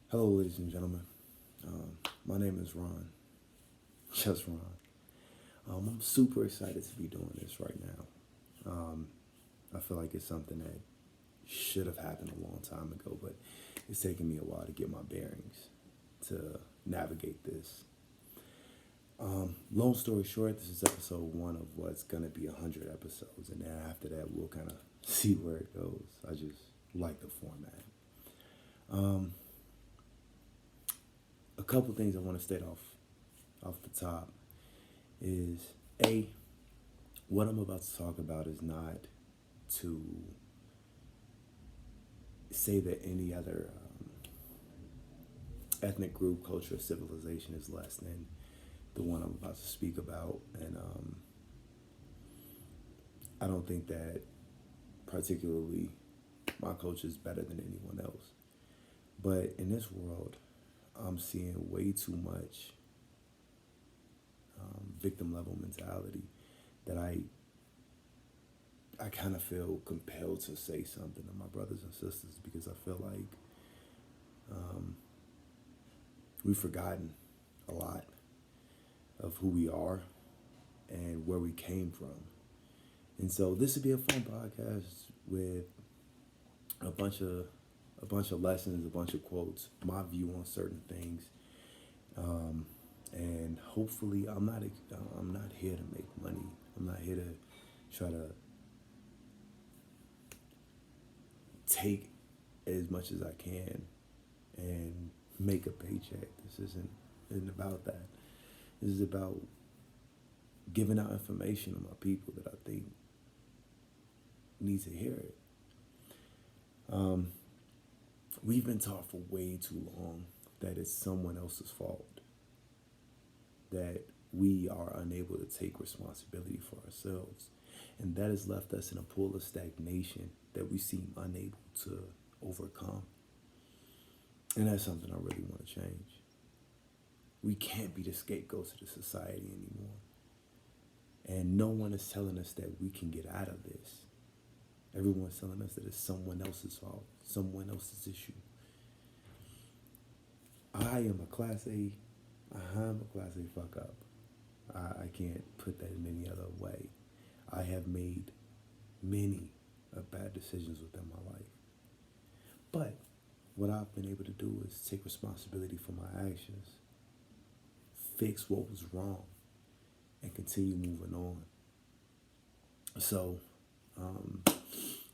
Hello, ladies and gentlemen. My name is Ron, just Ron. I'm super excited to be doing this right now. I feel like it's something that should have happened a long time ago, but it's taken me a while to get my bearings to navigate this. Long story short, this is episode one of what's gonna be 100 episodes, and then after that, we'll kind of see where it goes. I just like the format. Um, a couple things I want to state off the top is a what I'm about to talk about is not to say that any other ethnic group, culture, or civilization is less than the one I'm about to speak about, and I don't think that particularly my culture is better than anyone else. But in this world, I'm seeing way too much victim level mentality that I kind of feel compelled to say something to my brothers and sisters because I feel like um, we've forgotten a lot of who we are and where we came from. And so this would be a fun podcast with a bunch of lessons, a bunch of quotes, my view on certain things, and hopefully I'm not here to make money. I'm not here to try to take as much as I can and make a paycheck. Isn't about that. This is about giving out information to my people that I think need to hear it. We've been taught for way too long that it's someone else's fault, that we are unable to take responsibility for ourselves. And that has left us in a pool of stagnation that we seem unable to overcome. And that's something I really want to change. We can't be the scapegoats of the society anymore. And no one is telling us that we can get out of this. Everyone's telling us that it's someone else's fault, someone else's issue. I'm a class A fuck up. I can't put that in any other way. I have made many bad decisions within my life. But what I've been able to do is take responsibility for my actions, fix what was wrong, and continue moving on. So,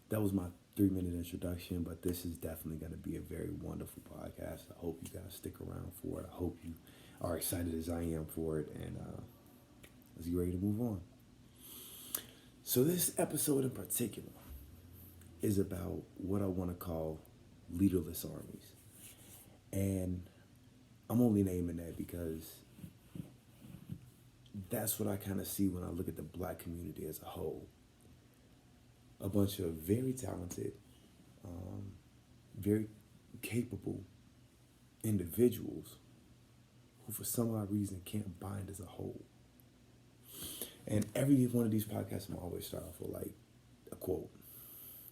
that was my 3 minute introduction, but this is definitely going to be a very wonderful podcast. I hope you guys stick around for it. I hope you are excited as I am for it, and let's get ready to move on. So this episode in particular is about what I want to call leaderless armies. And I'm only naming that because that's what I kind of see when I look at the black community as a whole. A bunch of very talented, very capable individuals who for some odd reason can't bind as a whole. And every one of these podcasts, I'm always start off with like a quote.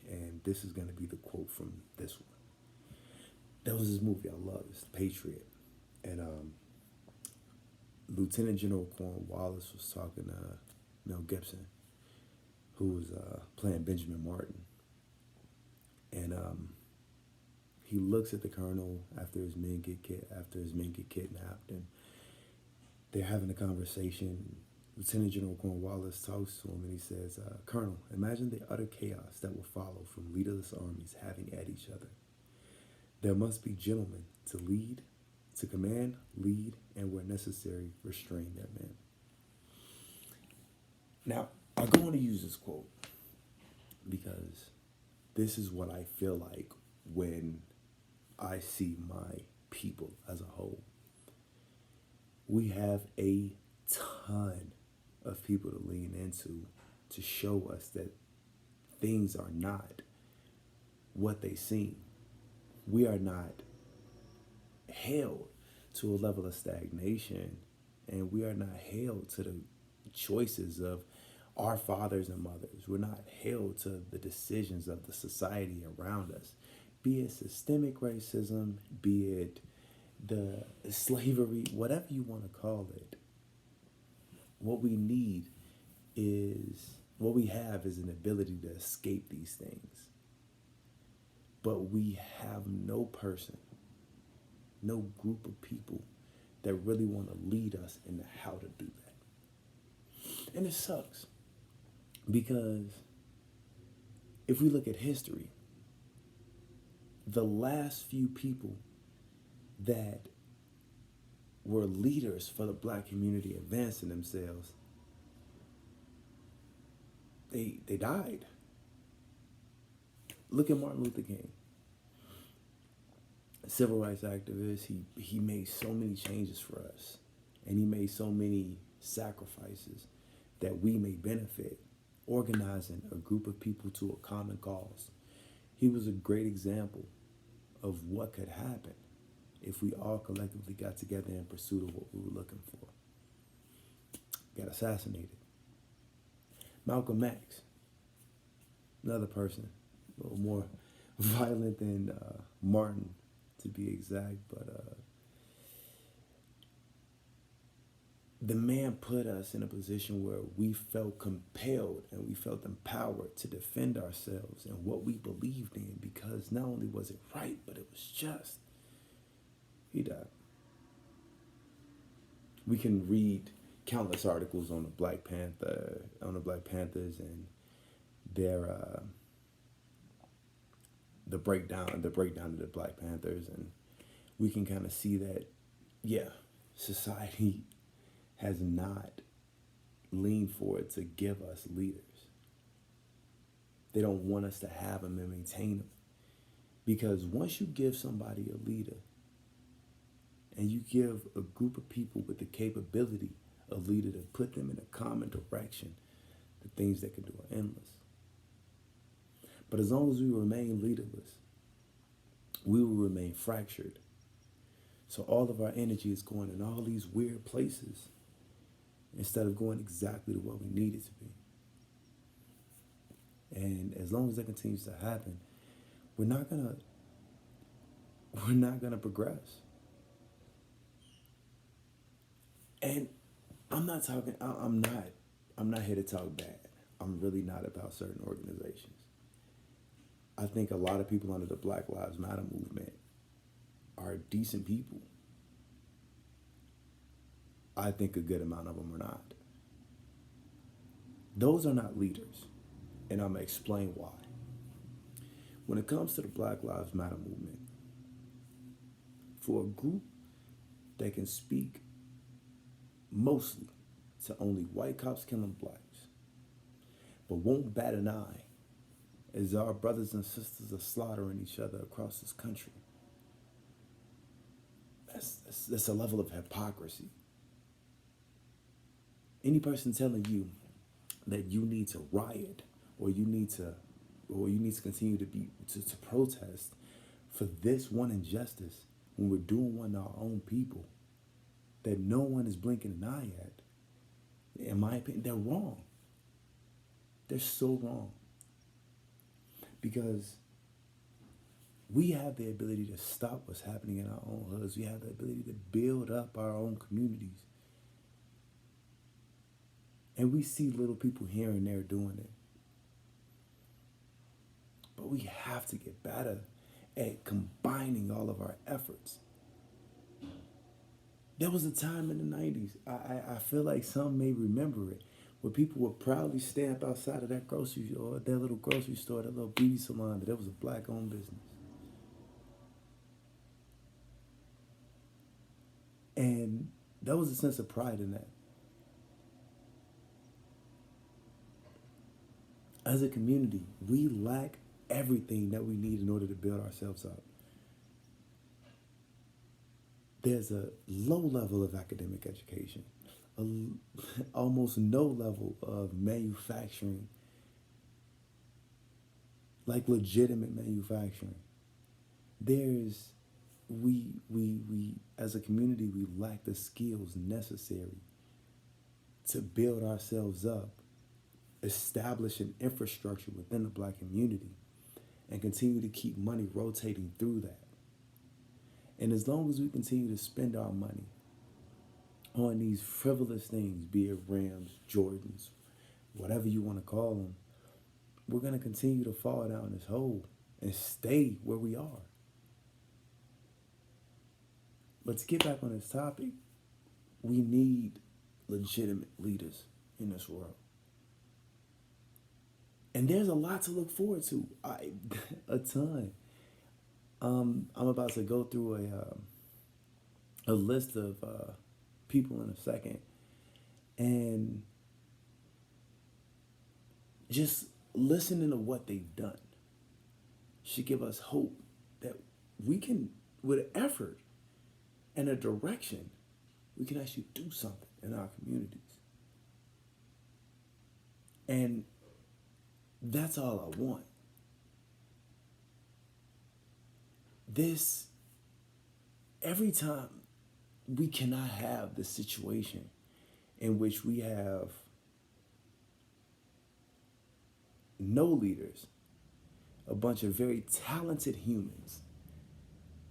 And this is going to be the quote from this one. There was this movie I love, it's The Patriot. And Lieutenant General Cornwallis was talking to Mel Gibson, who was playing Benjamin Martin. And he looks at the colonel after his men get kidnapped, and they're having a conversation. Lieutenant General Cornwallis talks to him and he says, Colonel, imagine the utter chaos that will follow from leaderless armies having at each other. There must be gentlemen to lead, to command, lead, and where necessary, restrain their men. Now, I go on to use this quote because this is what I feel like when I see my people as a whole. We have a ton of people to lean into to show us that things are not what they seem. We are not held to a level of stagnation, and we are not held to the choices of our fathers and mothers. We're not held to the decisions of the society around us, be it systemic racism, be it the slavery, whatever you want to call it, what we need is, what we have is an ability to escape these things. But we have no person, no group of people that really want to lead us into how to do that. And it sucks because if we look at history, the last few people that were leaders for the black community advancing themselves, they died. Look at Martin Luther King, a civil rights activist. He made so many changes for us, and he made so many sacrifices that we may benefit, organizing a group of people to a common cause. He was a great example of what could happen if we all collectively got together in pursuit of what we were looking for. Got assassinated. Malcolm X, another person, a little more violent than Martin, to be exact, but the man put us in a position where we felt compelled and we felt empowered to defend ourselves and what we believed in, because not only was it right, but it was just. He died. We can read countless articles on the Black Panthers and their the breakdown of the Black Panthers, and we can kind of see that, yeah, society has not leaned forward to give us leaders. They don't want us to have them and maintain them, because once you give somebody a leader, and you give a group of people with the capability, a leader, to put them in a common direction, the things they can do are endless. But as long as we remain leaderless, we will remain fractured. So all of our energy is going in all these weird places instead of going exactly to where we need it to be. And as long as that continues to happen, we're not gonna progress. And I'm not here to talk bad. I'm really not about certain organizations. I think a lot of people under the Black Lives Matter movement are decent people. I think a good amount of them are not. Those are not leaders, and I'm gonna explain why. When it comes to the Black Lives Matter movement, for a group that can speak mostly to only white cops killing blacks, but won't bat an eye as our brothers and sisters are slaughtering each other across this country, that's a level of hypocrisy. Any person telling you that you need to riot or you need to continue to protest for this one injustice when we're doing one to our own people that no one is blinking an eye at, in my opinion, they're wrong. They're so wrong. Because we have the ability to stop what's happening in our own hoods. We have the ability to build up our own communities. And we see little people here and there doing it. But we have to get better at combining all of our efforts. There was a time in the 90s, I feel like some may remember it, where people would proudly stamp outside of that grocery store, that little grocery store, that little beauty salon, that it was a black-owned business. And there was a sense of pride in that. As a community, we lack everything that we need in order to build ourselves up. There's a low level of academic education, almost no level of manufacturing, like legitimate manufacturing. We as a community, we lack the skills necessary to build ourselves up, establish an infrastructure within the black community, and continue to keep money rotating through that. And as long as we continue to spend our money on these frivolous things, be it Rams, Jordans, whatever you want to call them, we're going to continue to fall down this hole and stay where we are. But to get back on this topic, we need legitimate leaders in this world. And there's a lot to look forward to. A ton. I'm about to go through a list of people in a second, and just listening to what they've done should give us hope that we can, with effort and a direction, we can actually do something in our communities. And that's all I want. Every time we cannot have the situation in which we have no leaders, a bunch of very talented humans,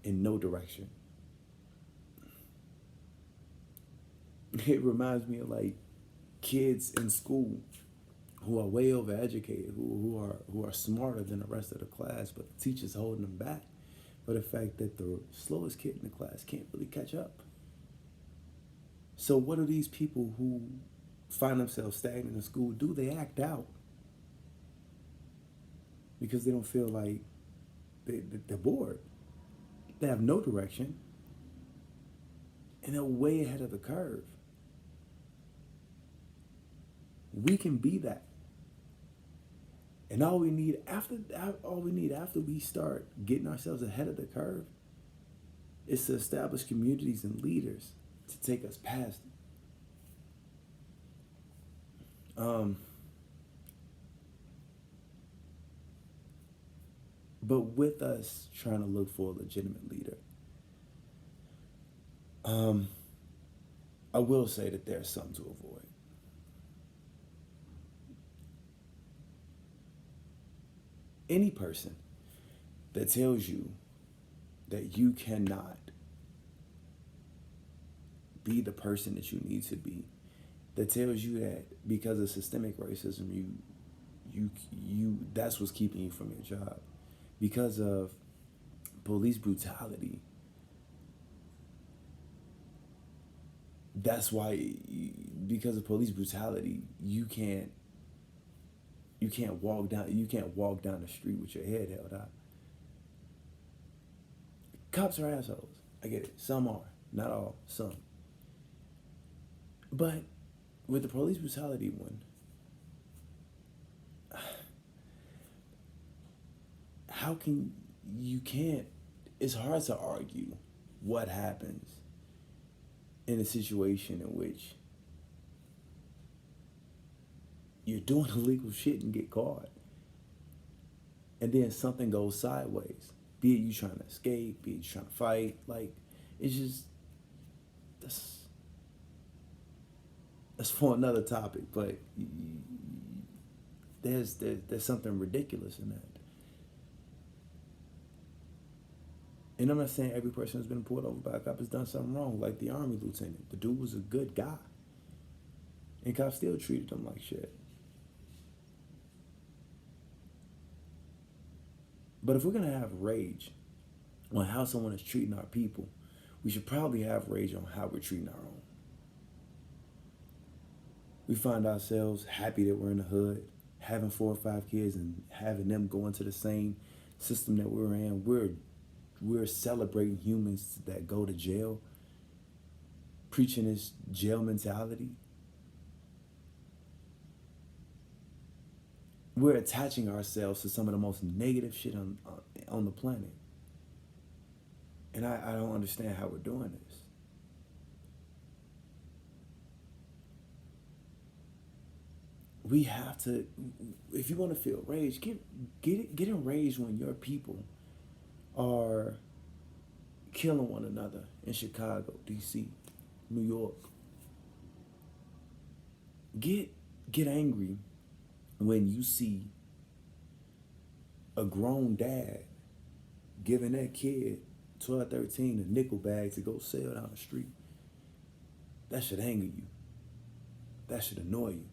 and no direction. It reminds me of like kids in school who are way overeducated, who are smarter than the rest of the class, but the teacher's holding them back for the fact that the slowest kid in the class can't really catch up. So what do these people who find themselves stagnant in school do? They act out because they don't feel like they're bored. They have no direction, and they're way ahead of the curve. We can be that. And all we need after we start getting ourselves ahead of the curve is to establish communities and leaders to take us past it. But with us trying to look for a legitimate leader, I will say that there's something to avoid. Any person that tells you that you cannot be the person that you need to be, that tells you that because of systemic racism, you that's what's keeping you from your job, because of police brutality, that's why, because of police brutality, you can't walk down the street with your head held out. Cops are assholes. I get it. Some are. Not all. Some. But with the police brutality one, it's hard to argue what happens in a situation in which you're doing illegal shit and get caught, and then something goes sideways. Be it you trying to escape, be it you trying to fight. Like, it's just, that's for another topic. But there's something ridiculous in that. And I'm not saying every person who's been pulled over by a cop has done something wrong. Like the Army lieutenant, the dude was a good guy, and cops still treated him like shit. But if we're going to have rage on how someone is treating our people, we should probably have rage on how we're treating our own. We find ourselves happy that we're in the hood, having 4 or 5 kids and having them go into the same system that we're in. We're celebrating humans that go to jail, preaching this jail mentality. We're attaching ourselves to some of the most negative shit on the planet. And I don't understand how we're doing this. We have to, if you want to feel rage, get enraged when your people are killing one another in Chicago, DC, New York. Get angry when you see a grown dad giving that kid 12, 13, a nickel bag to go sell down the street. That should anger you. That should annoy you.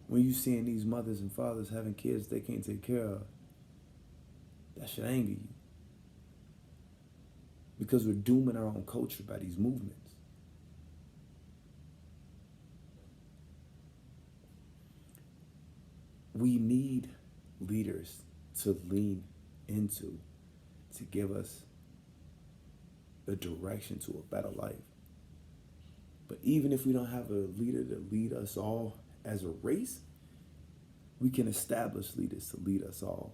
When you seeing these mothers and fathers having kids they can't take care of, that should anger you. Because we're dooming our own culture by these movements. We need leaders to lean into, to give us the direction to a better life. But even if we don't have a leader to lead us all as a race, we can establish leaders to lead us all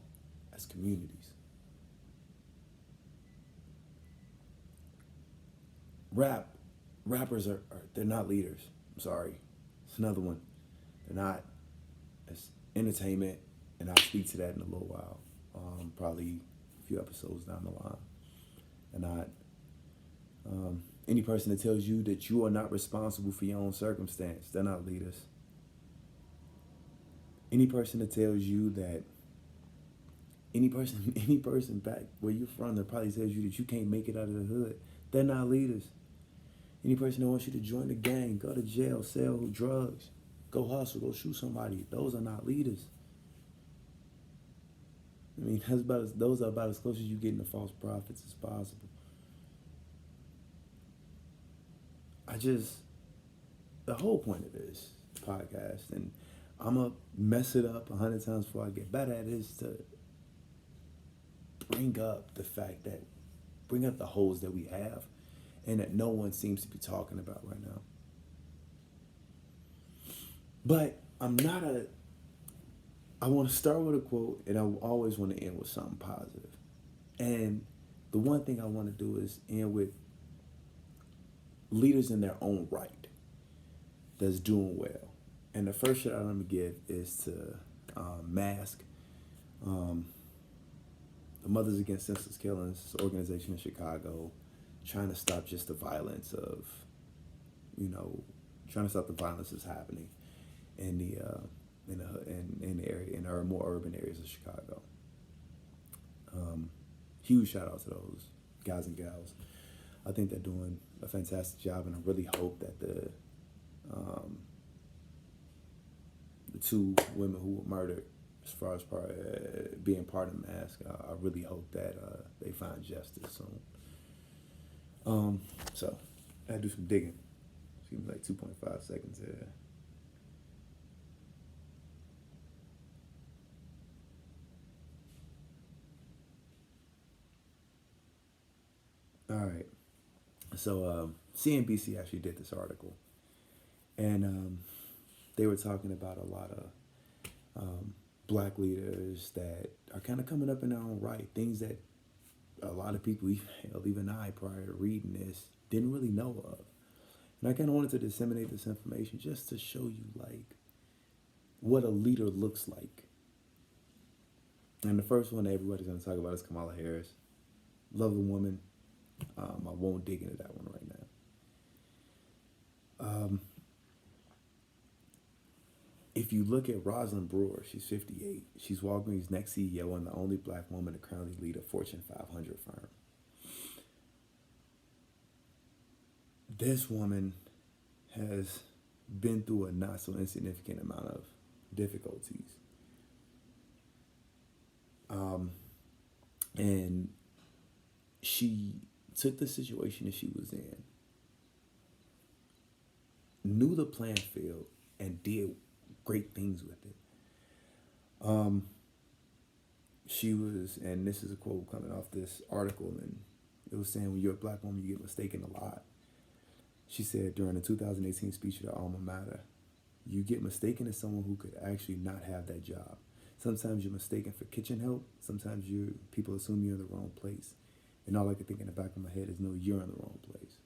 as communities. Rappers are they're not leaders. I'm sorry. It's another one. They're not. It's entertainment, and I'll speak to that in a little while. Probably a few episodes down the line. They're not. Any person that tells you that you are not responsible for your own circumstance, they're not leaders. Any person that tells you that any person back where you're from that probably tells you that you can't make it out of the hood, they're not leaders. Any person that wants you to join the gang, go to jail, sell drugs, go hustle, go shoot somebody, those are not leaders. I mean, those are about as close as you get to false prophets as possible. The whole point of this podcast, and I'm going to mess it up 100 times before I get better at it, is to bring up the holes that we have and that no one seems to be talking about right now. But I want to start with a quote, and I always want to end with something positive. And the one thing I want to do is end with leaders in their own right that's doing well. And the first shout out I'm going to give is to Mask, the Mothers Against Senseless Killings organization in Chicago, trying to stop just the violence of, trying to stop the violence that's happening in the area, in our more urban areas of Chicago. Huge shout out to those guys and gals. I think they're doing a fantastic job, and I really hope that the two women who were murdered, as far as being part of Mask, I really hope that they find justice soon. So I had to do some digging. Seems like 2.5 seconds there. All right. So CNBC actually did this article, and they were talking about a lot of black leaders that are kind of coming up in their own right, things that a lot of people, even I, prior to reading this, didn't really know of. And I kind of wanted to disseminate this information just to show you, like, what a leader looks like. And the first one that everybody's going to talk about is Kamala Harris. Love the woman. I won't dig into that one right now. If you look at Rosalind Brewer, she's 58. She's Walgreens' next CEO and the only black woman to currently lead a Fortune 500 firm. This woman has been through a not so insignificant amount of difficulties. And she took the situation that she was in, knew the playing field, and did great things with it. She was, and this is a quote coming off this article, and it was saying, when you're a black woman, you get mistaken a lot. She said during the 2018 speech at her alma mater, you get mistaken as someone who could actually not have that job. Sometimes you're mistaken for kitchen help. Sometimes people assume you're in the wrong place. And all I could think in the back of my head is, no, you're in the wrong place.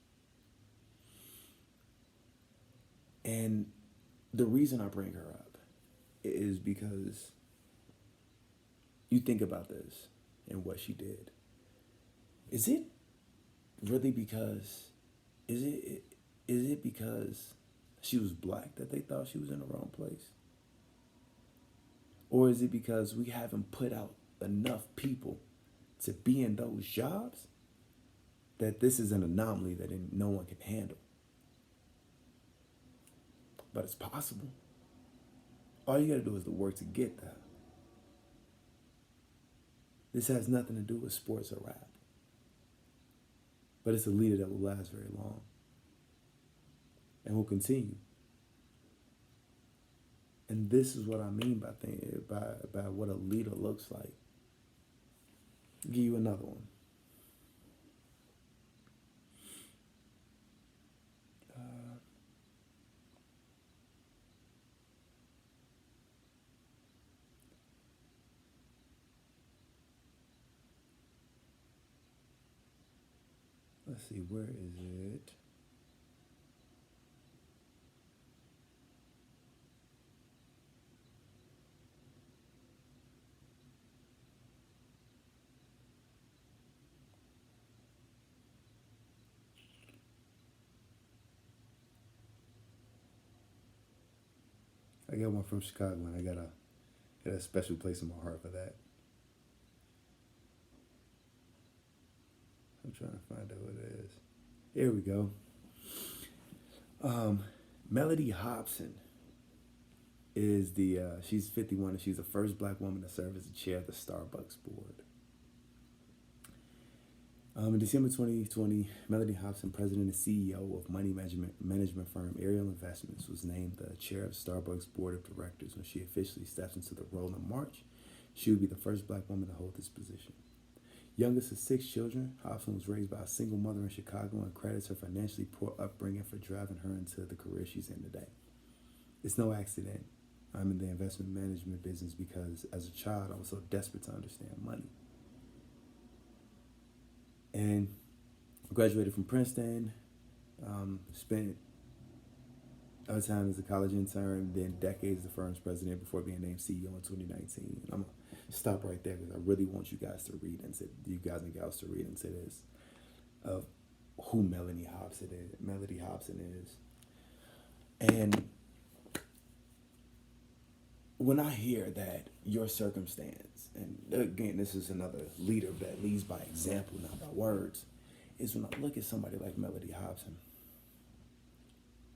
And the reason I bring her up is because you think about this and what she did. Is it really because, is it because she was black that they thought she was in the wrong place? Or is it because we haven't put out enough people to be in those jobs, that this is an anomaly that no one can handle. But it's possible. All you gotta do is the work to get there. This has nothing to do with sports or rap. But it's a leader that will last very long and will continue. And this is what I mean by what a leader looks like. I'll give you another one. Let's see, where is it? I got one from Chicago, and I got a special place in my heart for that. I'm trying to find out what it is. Here we go. Melody Hobson is she's 51 and she's the first black woman to serve as the chair of the Starbucks board. In December 2020, Melody Hobson, president and CEO of money management firm Ariel Investments, was named the chair of Starbucks board of directors. When she officially steps into the role in March, she will be the first black woman to hold this position. Youngest of 6 children, Hobson was raised by a single mother in Chicago and credits her financially poor upbringing for driving her into the career she's in today. It's no accident I'm in the investment management business because as a child I was so desperate to understand money. And graduated from Princeton, spent other time as a college intern, then decades as the firm's president before being named CEO in 2019. And I'm gonna stop right there because I really want you guys and gals to read into this of who Melody Hobson is. And when I hear that your circumstance, and again, this is another leader that leads by example, not by words, is when I look at somebody like Melody Hobson,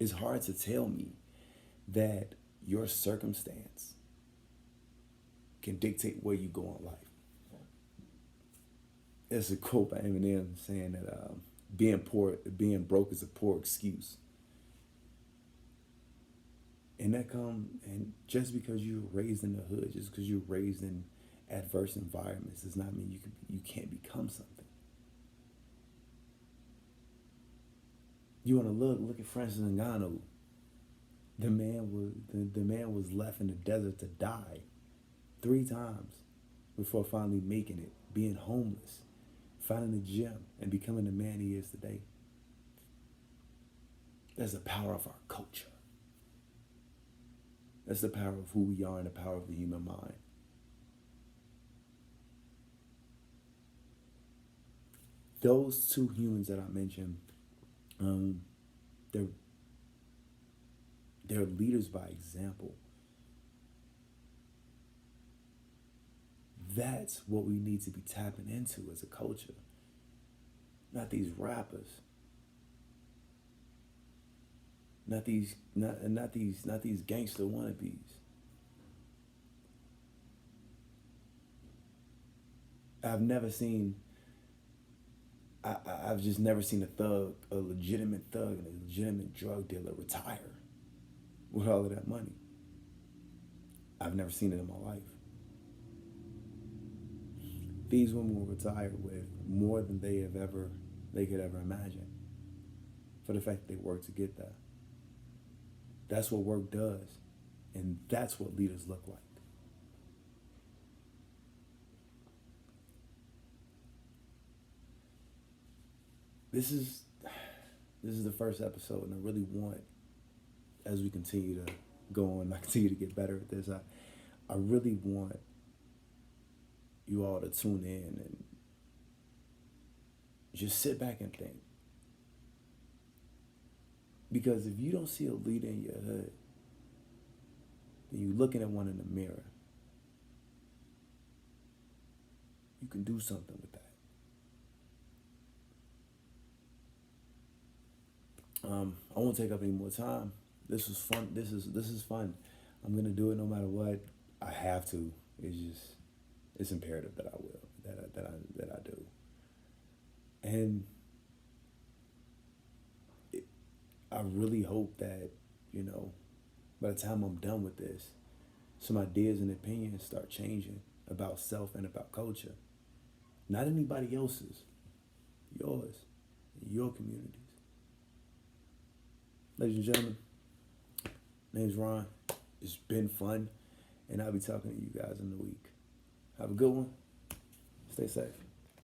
it's hard to tell me that your circumstance can dictate where you go in life. There's a quote by Eminem saying that being broke is a poor excuse. And just because you were raised in the hood, just because you're raised in adverse environments, does not mean you can't become something. You want to look at Francis Ngannou. The man was left in the desert to die 3 times before finally making it, being homeless, finding a gym, and becoming the man he is today. That's the power of our culture. That's the power of who we are and the power of the human mind. Those 2 humans that I mentioned, they're leaders by example. That's what we need to be tapping into as a culture. Not these rappers. Not these gangster wannabes. I've just never seen a legitimate thug and a legitimate drug dealer retire with all of that money. I've never seen it in my life. These women will retire with more than they could ever imagine for the fact that they work to get there. That's what work does, and that's what leaders look like. This is the first episode, and I really want, as we continue to go on, I continue to get better at this, I really want you all to tune in and just sit back and think. Because if you don't see a leader in your hood, then you're looking at one in the mirror. You can do something with that. I won't take up any more time. This was fun. This is fun. I'm gonna do it no matter what. I have to. It's imperative that I will. That I do. And I really hope that, by the time I'm done with this, some ideas and opinions start changing about self and about culture. Not anybody else's, yours, your communities. Ladies and gentlemen, name's Ron. It's been fun, and I'll be talking to you guys in the week. Have a good one. Stay safe.